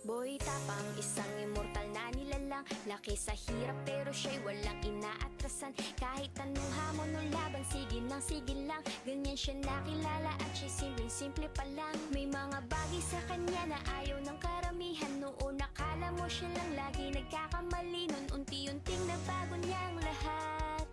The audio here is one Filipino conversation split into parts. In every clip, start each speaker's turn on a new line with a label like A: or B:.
A: Boy Tapang, isang immortal na nilalang. Laki sa hirap pero siya'y walang inaatrasan. Kahit anong hamon o laban, sige nang sige lang. Ganyan siya nakilala at siya'y simple pa lang. May mga bagay sa kanya na ayaw ng karamihan. Noon akala mo siya lang lagi nagkakamali. Noon unti-unting nagbago niyang lahat,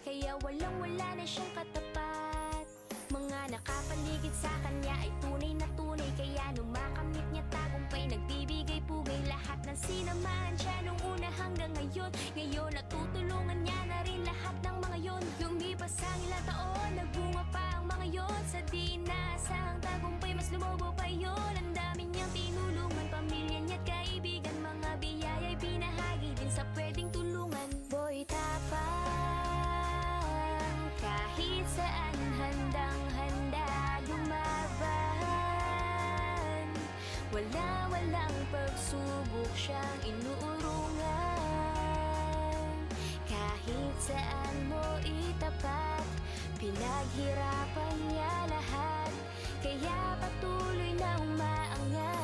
A: kaya walang-wala na siyang katapat. Mga nakapaligid sa kanya ay tunay na tunay, kaya nung makamit niya tagumpay, nagbibigay pugay. Lahat ng sinamahan siya nung una hanggang ngayon. Ngayon natutulungan niya na rin lahat ng mga yon. Lumipas ang ilang taon, nagbunga pa ang mga yon. Sa di inaasahang tagumpay, mas lumobo pa yon. Ang dami niyang tinulungan, pamilya niya't kaibigan. Mga biyaya'y binahagi din sa pwedeng tulungan. Boy Tapang, kahit saan handang-handa lumaban. Walang pagsubok siyang inuurungan. Kahit saan mo itapat, pinaghirapan niya lahat, kaya patuloy na umaangat.